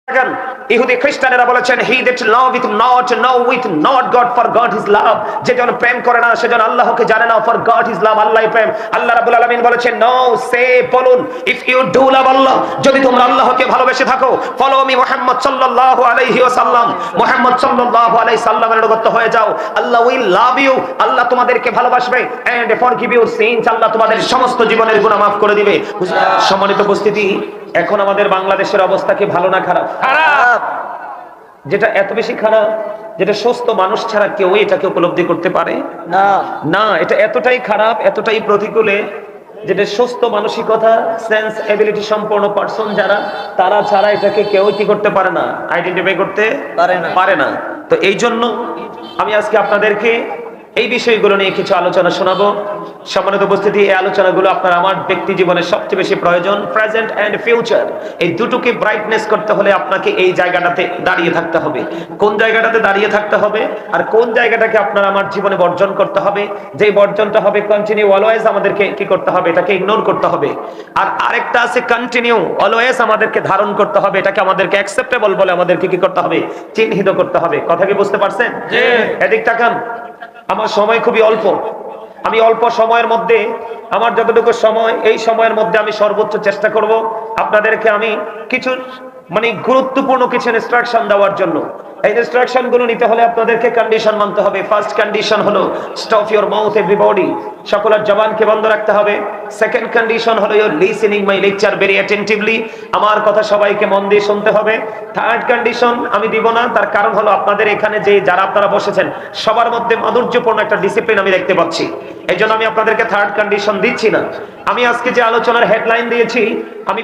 দেখেন, ইহুদি খ্রিস্টানেরা বলেছেন he that loveth not knoweth not God, for God is love। যে জন প্রেম করে না সেজন আল্লাহকে জানে না, for God is love, আল্লাহই প্রেম। আল্লাহ রাব্বুল আলামিন বলেছেন নো সে বলুন, ইফ ইউ ডু লাভ আল্লাহ, যদি তোমরা আল্লাহকে ভালোবেসে থাকো, ফলো মি মুহাম্মদ সাল্লাল্লাহু আলাইহি ওয়াসাল্লাম, মুহাম্মদ সাল্লাল্লাহু আলাইহি সাল্লামের অনুগত হয়ে যাও, আল্লাহ উইল লাভ ইউ, আল্লাহ তোমাদেরকে ভালোবাসবে, এন্ড ফরগিভ ইউর সিনস, আল্লাহ তোমাদের সমস্ত জীবনের গুনাহ মাফ করে দিবে। সম্মানিত উপস্থিতি, এখন আমাদের বাংলাদেশের অবস্থা কি ভালো না খারাপ? খারাপ। যেটা এত বেশি খারাপ, যেটা সুস্থ মানুষ ছাড়া কেউ এটাকে উপলব্ধি করতে পারে না। না, এটা এতটাই খারাপ, এতটাই প্রতিকূলে, যেটা সুস্থ মানসিকতা, সেন্স এবিলিটি সম্পন্ন পারসন যারা, তারা ছাড়া এটাকে কেউ কি করতে পারে না, আইডেন্টিফাই করতে পারে না। তো এই জন্য আমি আজকে আপনাদেরকে এই বিষয়গুলো নিয়ে কিছু আলোচনা শোনাবো। সম্মানিত উপস্থিতি, এই আলোচনাগুলো আপনার আমার ব্যক্তি জীবনের সবচেয়ে বেশি প্রয়োজন। প্রেজেন্ট এন্ড ফিউচার, এই দুটোকে ব্রাইটনেস করতে হলে আপনাকে এই জায়গাটাতে দাঁড়িয়ে থাকতে হবে। কোন জায়গাটাতে দাঁড়িয়ে থাকতে হবে আর কোন জায়গাটাকে আপনার আমার জীবনে বর্জন করতে হবে, যে বর্জনটা হবে কন্টিনিউ অলওয়েজ আমাদেরকে কি করতে হবে, এটাকে ইগনোর করতে হবে। আর আরেকটা আছে কন্টিনিউ অলওয়েজ আমাদেরকে ধারণ করতে হবে, এটাকে আমাদেরকে অ্যাকসেপ্টেবল বলে আমাদেরকে কি করতে হবে, চিহ্নিত করতে হবে। কথা কি বুঝতে পারছেন? এদিক তাকান, আমার সময় খুবই অল্প, আমি অল্প সময়ের মধ্যে, আমার যতটুকু সময়, এই সময়ের মধ্যে আমি সর্বোচ্চ চেষ্টা করব আপনাদেরকে আমি কিছু গুরুত্বপূর্ণ কিছু ইনস্ট্রাকশন দেওয়ার জন্য। এই ইনস্ট্রাকশন গুলো নিতে হলে আপনাদেরকে কন্ডিশন মানতে হবে। ফার্স্ট কন্ডিশন হলো স্টপ ইওর মাউথ এভরিবডি, সকলের জবানকে বন্ধ রাখতে হবে। সেকেন্ড কন্ডিশন হলো your listening my lecture very attentively, আমার কথা সবাইকে মন দিয়ে শুনতে হবে। থার্ড কন্ডিশন আমি দিব না, তার কারণ হলো আপনাদের এখানে যে যারা আপনারা বসেছেন সবার মধ্যে মাধুর্যপূর্ণ একটা ডিসিপ্লিন আমি দেখতে পাচ্ছি, এই জন্য আমি আপনাদেরকে থার্ড কন্ডিশন দিচ্ছি না। আমি আজকে যে আলোচনার হেডলাইন দিয়েছি, আমি